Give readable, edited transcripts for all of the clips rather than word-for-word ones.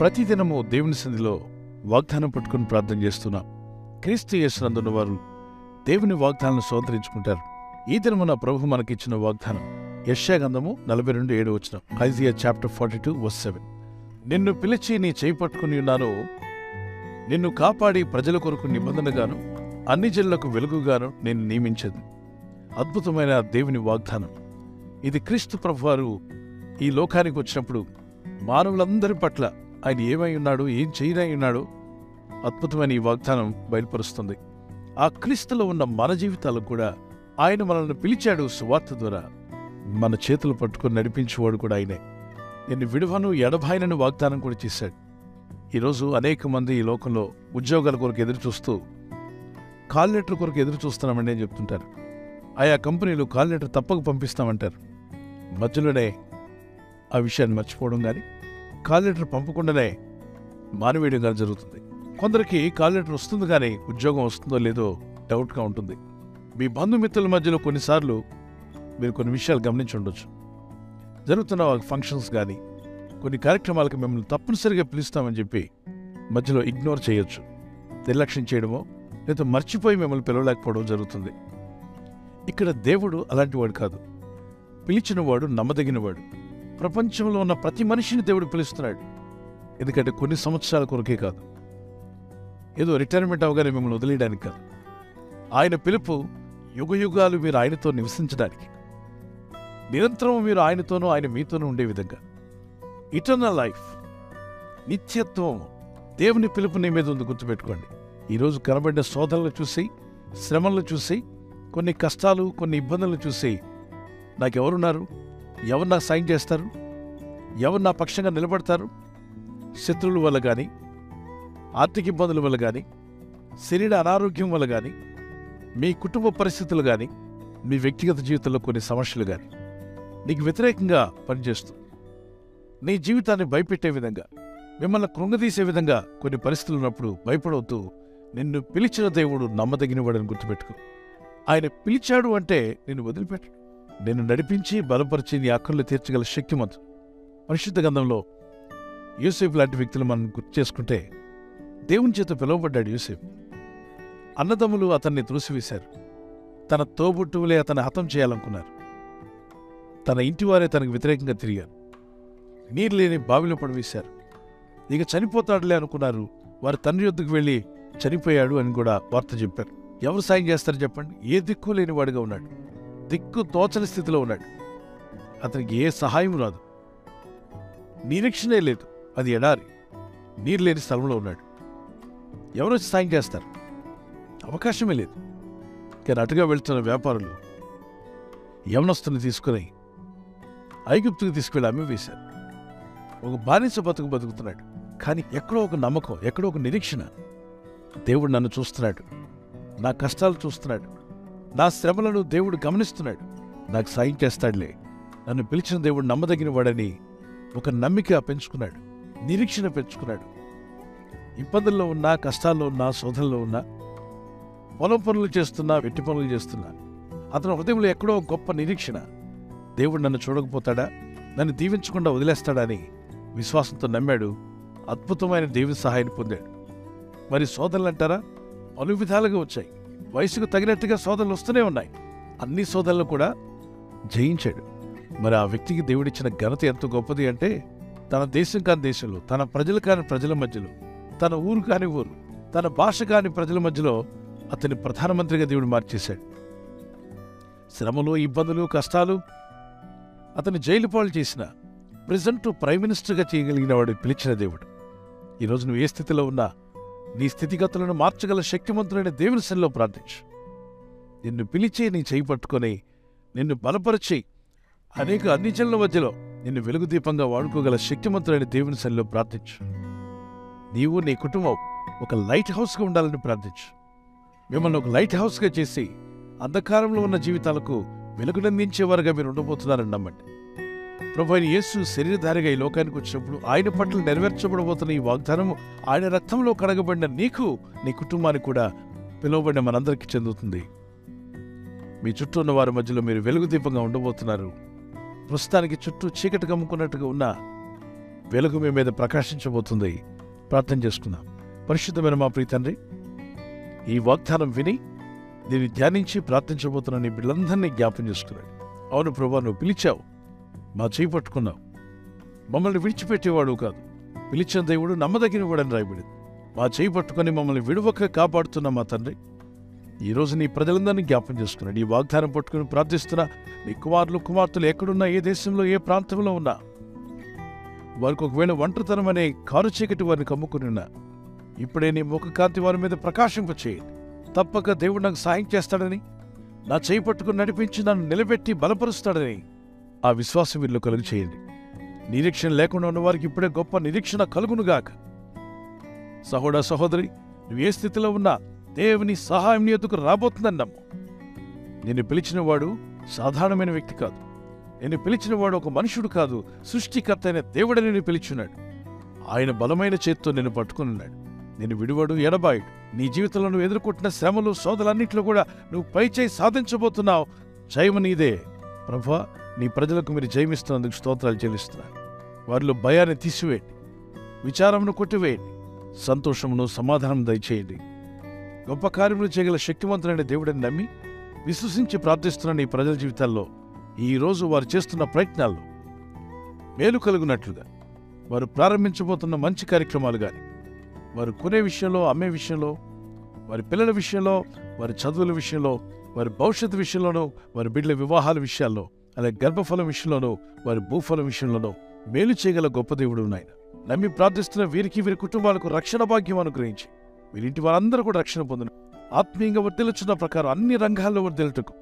ప్రతిదినము దేవుని సన్నిధిలో వాగ్దానం పట్టుకుని ప్రార్థన చేస్తున్నాం. క్రీస్తు యేసునందున్న వారు దేవుని వాగ్దానాలను స్వతంత్రించుకుంటారు. ఈ దినమున ప్రభు మనకిచ్చిన వాగ్దానం యెషయా గ్రంథము 42:7 ఐజియా చాప్టర్ 42:7. నిన్ను పిలిచి నీ చేయి పట్టుకుని ఉన్నాను, నిన్ను కాపాడి ప్రజల కొరకు నిబంధనగాను అన్ని జనులకు వెలుగుగాను నేను నియమించదు. అద్భుతమైన దేవుని వాగ్దానం ఇది. క్రీస్తు ప్రభువారు ఈ లోకానికి వచ్చినప్పుడు మానవులందరి పట్ల ఆయన ఏమై ఉన్నాడు, ఏం చేయనై ఉన్నాడో అద్భుతమైన ఈ వాగ్దానం బయలుపరుస్తుంది. ఆ క్రీస్తులో ఉన్న మన జీవితాలకు కూడా ఆయన మనల్ని పిలిచాడు. సువార్త ద్వారా మన చేతులు పట్టుకుని నడిపించేవాడు కూడా ఆయనే. నిన్ను విడువను ఎడబాయనని వాగ్దానం కూడా చేశాడు. ఈరోజు అనేక మంది ఈ లోకంలో ఉద్యోగాల కొరకు ఎదురు చూస్తూ కాల్ లెటర్ కొరకు ఎదురు చూస్తున్నామండి అని చెప్తుంటారు. ఆయా కంపెనీలు కాల్ లెటర్ తప్పక పంపిస్తామంటారు. మధ్యలోనే ఆ విషయాన్ని మర్చిపోవడం కానీ కాల్ లెటర్ పంపకుండానే మానివేయడం కానీ జరుగుతుంది. కొందరికి కాల్ లెటర్ వస్తుంది కానీ ఉద్యోగం వస్తుందో లేదో డౌట్గా ఉంటుంది. మీ బంధుమిత్రుల మధ్యలో కొన్నిసార్లు మీరు కొన్ని విషయాలు గమనించి ఉండొచ్చు. జరుగుతున్న ఫంక్షన్స్ కానీ కొన్ని కార్యక్రమాలకు మిమ్మల్ని తప్పనిసరిగా పిలుస్తామని చెప్పి మధ్యలో ఇగ్నోర్ చేయొచ్చు, నిర్లక్ష్యం చేయడమో లేదా మర్చిపోయి మిమ్మల్ని పిలవలేకపోవడం జరుగుతుంది. ఇక్కడ దేవుడు అలాంటివాడు కాదు. పిలిచినవాడు నమ్మదగినవాడు. ప్రపంచంలో ఉన్న ప్రతి మనిషిని దేవుడు పిలుస్తున్నాడు. ఎందుకంటే కొన్ని సంవత్సరాల కొరకే కాదు, ఏదో రిటైర్మెంట్ అవగానే మిమ్మల్ని వదిలేయడానికి కాదు. ఆయన పిలుపు యుగయుగాలు మీరు ఆయనతో నివసించడానికి, నిరంతరం మీరు ఆయనతోనూ ఆయన మీతోనూ ఉండే విధంగా. ఇటర్నల్ లైఫ్, నిత్యత్వం, దేవుని పిలుపు నీ మీద ఉంది. గుర్తుపెట్టుకోండి. ఈరోజు కనబడిన శోధనలు చూసి, శ్రమలను చూసి, కొన్ని కష్టాలు, కొన్ని ఇబ్బందులను చూసి నాకెవరున్నారు, ఎవరు నాకు సాయం చేస్తారు, ఎవరు నా పక్షంగా నిలబడతారు, శత్రువుల వల్ల కానీ, ఆర్థిక ఇబ్బందుల వల్ల కానీ, శరీర అనారోగ్యం వల్ల కానీ, మీ కుటుంబ పరిస్థితులు కానీ, మీ వ్యక్తిగత జీవితంలో కొన్ని సమస్యలు కానీ నీకు వ్యతిరేకంగా పనిచేస్తూ నీ జీవితాన్ని భయపెట్టే విధంగా, మిమ్మల్ని కృంగదీసే విధంగా కొన్ని పరిస్థితులు ఉన్నప్పుడు భయపడవద్దు. నిన్ను పిలిచిన దేవుడు నమ్మదగినవాడని గుర్తుపెట్టుకో. ఆయన పిలిచాడు అంటే నిన్ను వదిలిపెట్టు. నిన్ను నడిపించి బలపరిచి నీ ఆకళ్ళు తీర్చగల శక్తిమంతుడు. పరిశుద్ధ గ్రంథంలో యోసేపు లాంటి వ్యక్తులు మనం గుర్తు చేసుకుంటే, దేవుని చేత పిలువబడ్డాడు యోసేపు. అన్నదమ్ములు అతన్ని త్రోసివేశారు. తన తోబుట్టువులే అతన్ని హతం చేయాలనుకున్నారు. తన ఇంటివారే తనకు వ్యతిరేకంగా తిరిగారు. నీరు లేని బావిలో పడవేశారు. ఇక చనిపోతాడులే అనుకున్నారు. వారి తండ్రి యొద్దకు వెళ్ళి చనిపోయాడు అని కూడా వార్త చెప్పారు. ఎవరు సాయం చేస్తారు చెప్పండి? ఏ దిక్కు లేనివాడుగా ఉన్నాడు. దిక్కు తోచని స్థితిలో ఉన్నాడు. అతనికి ఏ సహాయం రాదు, నిరీక్షణే లేదు. అది ఎడారి, నీరు లేని స్థలంలో ఉన్నాడు. ఎవరు వచ్చి సాయం చేస్తారు? అవకాశమే లేదు. కానీ అటుగా వెళ్తున్న వ్యాపారులు యవనస్తుని తీసుకుని ఐగుప్తుకు తీసుకువెళ్ళి అమ్మివేశారు. ఒక బానిస బతుకుతున్నాడు. కానీ ఎక్కడో ఒక నమ్మకం, ఎక్కడో ఒక నిరీక్షణ. దేవుడు నన్ను చూస్తున్నాడు, నా కష్టాలు చూస్తున్నాడు, నా శ్రమలను దేవుడు గమనిస్తున్నాడు, నాకు సాయం చేస్తాడులే, నన్ను పిలిచిన దేవుడు నమ్మదగిన వాడని ఒక నమ్మిక పెంచుకున్నాడు, నిరీక్షణ పెంచుకున్నాడు. ఇబ్బందుల్లో ఉన్నా, కష్టాల్లో ఉన్నా, శోధనలో ఉన్నా, పొలం పనులు చేస్తున్నా, వెట్టి పనులు చేస్తున్నా, అతని హృదయంలో ఎక్కడో గొప్ప నిరీక్షణ. దేవుడు నన్ను చూడకపోతాడా, నన్ను దీవించకుండా వదిలేస్తాడా అని విశ్వాసంతో నమ్మాడు. అద్భుతమైన దేవుని సహాయాన్ని పొందాడు. మరి శోధనలు అంటారా? పలు విధాలుగా వచ్చాయి. వయసుకు తగినట్టుగా శోధనలు వస్తూనే ఉన్నాయి. అన్ని శోధనలు కూడా జయించాడు. మరి ఆ వ్యక్తికి దేవుడిచ్చిన ఘనత ఎంత గొప్పది అంటే, తన దేశం కాని దేశంలో, తన ప్రజలు కాని ప్రజల మధ్యలో, తన ఊరు కాని ఊరు, తన భాష కాని ప్రజల మధ్యలో అతన్ని ప్రధానమంత్రిగా దేవుడు మార్చేశాడు. శ్రమలు, ఇబ్బందులు, కష్టాలు అతన్ని జైలు పాలు చేసిన ప్రెసిడెంట్ ప్రైమ్ మినిస్టర్గా చేయగలిగిన వాడు పిలిచిన దేవుడు. ఈరోజు నువ్వు ఏ స్థితిలో ఉన్నా నీ స్థితిగతులను మార్చగల శక్తిమంతుడైన దేవుని సన్నిధిలో ప్రార్థించు. నిన్ను పిలిచి నీ చేయి పట్టుకొని నిన్ను బలపరిచి అనేక అన్ని జనుల మధ్యలో నిన్ను వెలుగు దీపంగా వాడుకోగల శక్తిమంతుడైన దేవుని సన్నిధిలో ప్రార్థించు. నీవు, నీ కుటుంబం ఒక లైట్ హౌస్గా ఉండాలని ప్రార్థించు. మిమ్మల్ని ఒక లైట్ హౌస్గా చేసి అంధకారంలో ఉన్న జీవితాలకు వెలుగునందించేవారుగా మీరు ఉండబోతున్నారని నమ్మండి. ప్రభువైన యేసు శరీరధారిగా ఈ లోకానికి వచ్చినప్పుడు ఆయన పట్ల నెరవేర్చబడబోతున్న ఈ వాగ్దానము ఆయన రక్తంలో కడగబడిన నీకు, నీ కుటుంబానికి కూడా పిలువబడిన మనందరికీ చెందుతుంది. మీ చుట్టూ ఉన్న వారి మధ్యలో మీరు వెలుగు దీపంగా ఉండబోతున్నారు. ప్రస్తుతానికి చుట్టూ చీకటి కమ్ముకున్నట్టుగా ఉన్న వెలుగు మీ మీద ప్రకాశించబోతుంది. ప్రార్థన చేసుకుందాం. పరిశుద్ధమైన మా ప్రియ తండ్రి, ఈ వాగ్దానం విని దీన్ని ధ్యానించి ప్రార్థించబోతున్న నీ బిడ్డలందరినీ జ్ఞాపం చేసుకున్నాడు. అవును ప్రభా, నువ్వు పిలిచావు, మా చేయి పట్టుకున్నావు, మమ్మల్ని విడిచిపెట్టేవాడు కాదు, పిలిచిన దేవుడు నమ్మదగిన వాడని రాయబడింది. మా చేయి పట్టుకొని మమ్మల్ని విడువక కాపాడుతున్న మా తండ్రి, ఈరోజు నీ ప్రజలందరినీ జ్ఞాపం చేసుకున్నాడు. ఈ వాగ్దానం పట్టుకుని ప్రార్థిస్తున్నా నీ కుమారులు కుమార్తెలు ఎక్కడున్నా, ఏ దేశంలో ఏ ప్రాంతంలో ఉన్నా, వారికి ఒకవేళ ఒంటరితనం అనే కారు చీకటి వారిని కమ్ముకుని ఉన్నా, ఇప్పుడే నీ ముఖ కాంతి వారి మీద ప్రకాశింపచేయండి. తప్పక దేవుడు నాకు సాయం చేస్తాడని, నా చేయి పట్టుకుని నడిపించి నన్ను నిలబెట్టి బలపరుస్తాడని ఆ విశ్వాసం వీళ్ళు కలుగు చేయండి. నిరీక్షణ లేకుండా ఉన్న వారికి ఇప్పుడే గొప్ప నిరీక్షణ కలుగునుగాక. సహోదర సహోదరి, నువ్వు ఏ స్థితిలో ఉన్నా దేవుని సహాయం నీ ఎదుకు రాబోతుందని నమ్ము. నిన్ను పిలిచినవాడు సాధారణమైన వ్యక్తి కాదు. నిన్ను పిలిచినవాడు ఒక మనుషుడు కాదు, సృష్టికర్త అయిన దేవుడు నిన్ను పిలిచున్నాడు. ఆయన బలమైన చేత్తో నిన్ను పట్టుకున్నాడు. నిన్ను విడివాడు, ఎడబాయుడు. నీ జీవితంలో నువ్వు ఎదుర్కొంటున్న శ్రమలు సోదలన్నింటిలో కూడా నువ్వు పైచేయి సాధించబోతున్నావు. జయము నీదే. ప్రభువా, నీ ప్రజలకు మీరు జయమిస్తున్నందుకు స్తోత్రాలు చెల్లిస్తున్నారు. వారిలో భయాన్ని తీసివేయండి, విచారమును కొట్టివేయండి, సంతోషమును సమాధానం దయచేయండి. గొప్ప కార్యములు చేయగల శక్తివంతులైన దేవుడిని నమ్మి విశ్వసించి ప్రార్థిస్తున్న నీ ప్రజల జీవితాల్లో ఈరోజు వారు చేస్తున్న ప్రయత్నాల్లో మేలు కలుగునట్లుగా, వారు ప్రారంభించబోతున్న మంచి కార్యక్రమాలు కానీ, వారు కొనే విషయంలో, అమ్మే విషయంలో, వారి పిల్లల విషయంలో, వారి చదువుల విషయంలో, వారి భవిష్యత్తు విషయంలోనూ, వారి బిడ్డల వివాహాల విషయాల్లో, అలాగే గర్భఫలం విషయంలోనూ, వారి భూఫలం విషయంలోనూ మేలు చేయగల గొప్ప దేవుడు నాయన. నమ్మి ప్రార్థిస్తున్న వీరికి, వీరి కుటుంబాలకు రక్షణ భాగ్యం అనుగ్రహించి వీరింటి వారందరూ కూడా రక్షణ పొందిన, ఆత్మీయంగా వర్ధిల్లుచున్న ప్రకారం అన్ని రంగాల్లో వర్ధిల్లుటకు,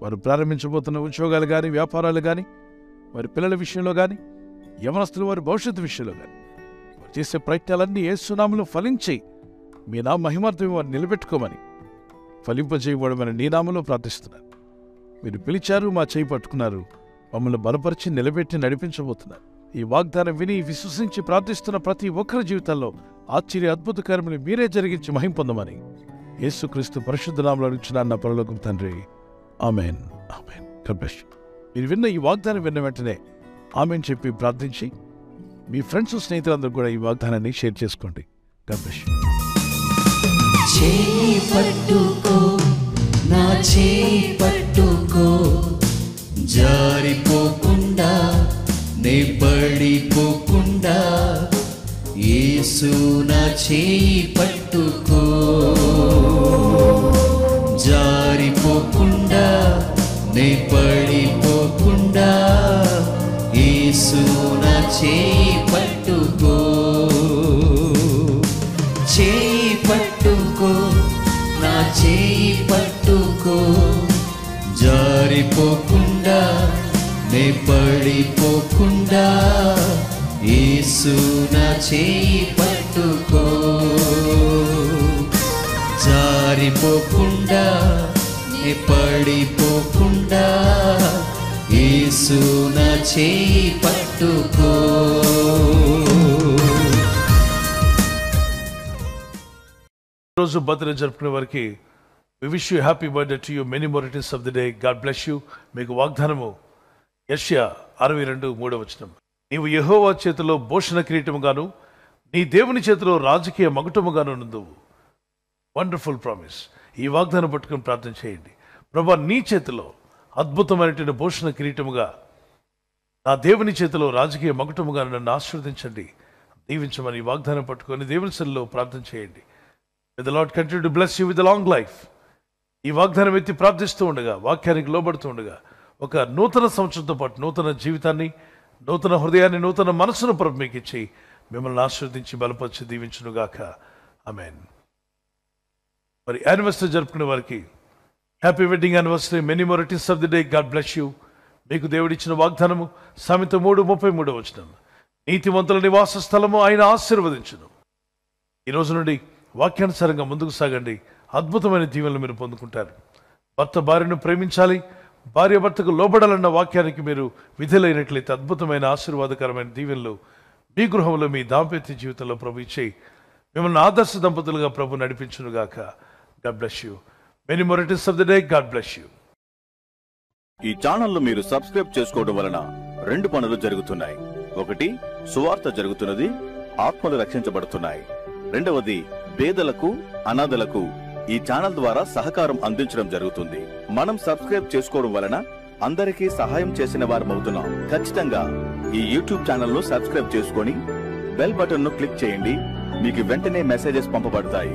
వారు ప్రారంభించబోతున్న ఉద్యోగాలు కానీ, వ్యాపారాలు కానీ, వారి పిల్లల విషయంలో కానీ, యవనస్తులు వారి భవిష్యత్తు విషయంలో కానీ, వారు చేసే ప్రయత్నాలన్నీ యేసు నామములో ఫలించి మీ నా మహిమార్థం వారిని నిలబెట్టుకోమని, ఫలింపజేయబడమని నీ నామములో ప్రార్థిస్తున్నారు. మీరు పిలిచారు, మా చేయి పట్టుకున్నారు, మమ్మల్ని బలపరిచి నిలబెట్టి నడిపించబోతున్నారు. ఈ వాగ్దానం విని విశ్వసించి ప్రార్థిస్తున్న ప్రతి ఒక్కరి జీవితాల్లో ఆశ్చర్య అద్భుత కార్యములు మీరే జరిగించి మహిమ పొందమని యేసుక్రీస్తు పరిశుద్ధ నామములో అడుగుచున్నాను నా పరలోకపు తండ్రి. Amen. Amen. God bless you. మీరు విన్న ఈ వాగ్దానం విన్న వెంటనే ఆమెన్ చెప్పి ప్రార్థించి మీ ఫ్రెండ్స్, స్నేహితులందరూ కూడా ఈ వాగ్దానాన్ని షేర్ చేసుకోండి. God bless you. చేయి పట్టుకో, నా చేయి పట్టుకో, జారిపోకుండా నే పడిపోకుండా, యేసు నా చేయి పట్టుకో, జారిపోకుండా నే పడిపోకుండా, యేసు నా చేయి పట్టుకో. చేయి పట్టుకో, నా చేయి పట్టుకో, జారిపోకుండా నే పడిపోకుండా, యేసు నా చేయి పట్టుకో, జారిపోకుండా నే పడిపోకుండా, యేసు నా చేయి పట్టుకో. రోజు బర్త్డే జరుపుకునే వారికి we wish you happy birthday to you, many more returns of the day. God bless you. మీకు వాగ్దానము యెషయా 62:3 నీవు యెహోవా చేతిలో భూషణ కిరీటముగాను, నీ దేవుని చేతిలో రాజకీయ మగుటముగాను నుందువు. Wonderful promise. ఈ వాగ్దానం పట్టుకుని ప్రార్థన చేయండి. ప్రభా, నీ చేతిలో అద్భుతమైనటువంటి భూషణ కిరీటముగా, నా దేవుని చేతిలో రాజకీయ మగుటముగా నన్ను ఆశీర్వదించండి, దీవించమని ఈ వాగ్దానం పట్టుకొని దేవుని సన్నిధిలో ప్రార్థన చేయండి. May the Lord continue to bless you with a long life. ఈ వాగ్దానం ఎత్తి ప్రార్థిస్తూ ఉండగా, వాక్యానికి లోబడుతూ ఉండగా, ఒక నూతన సంవత్సరంతో పాటు నూతన జీవితాన్ని, నూతన హృదయాన్ని, నూతన మనసును ప్రభు మీకు ఇచ్చి మిమ్మల్ని ఆశీర్వదించి బలపరిచి దీవించునుగాక. ఆమేన్. మరి యానివర్సరీ జరుపుకునే వారికి happy wedding anniversary, many more returns of the day. God bless you. మీకు దేవుడిచ్చిన వాగ్దానము సామెత 3:33 నీతిమంతుల నివాస స్థలము ఆయన ఆశీర్వదించును. ఈ రోజు నుండి వాక్యానుసారంగా ముందుకు సాగండి. అద్భుతమైన దీవెనలు మీరు పొందుకుంటారు. భర్త భార్యను ప్రేమించాలి, భార్య భర్తకు లోబడాలన్న వాక్యానికి మీరు విధులైనట్లయితే అద్భుతమైన ఆశీర్వాదకరమైన దీవెనలు మీ గృహంలో, మీ దాంపత్య జీవితంలో ప్రభు ఇచ్చి మిమ్మల్ని ఆదర్శ దంపతులుగా ప్రభు నడిపించునుగాక. God bless you. Many more returns of the day. God bless you. ఈ ఛానల్ మీరు సబ్స్క్రైబ్ చేసుకోవడం వలన 2 పనులు జరుగుతున్నాయి. ఒకటి, సువార్త జరుగుతున్నది, ఆత్మలు రక్షించబడుతున్నాయి. రెండవది, పేదలకు, అనాథలకు ఈ ఛానల్ ద్వారా సహకారం అందించడం జరుగుతుంది. మనం సబ్స్క్రైబ్ చేసుకోవడం వలన అందరికీ సహాయం చేసిన వారమవుతున్నాం. ఖచ్చితంగా ఈ యూట్యూబ్ ఛానల్ ను సబ్స్క్రైబ్ చేసుకొని బెల్ బటన్ ను క్లిక్ చేయండి. మీకు వెంటనే మెసేజెస్ పంపబడతాయి.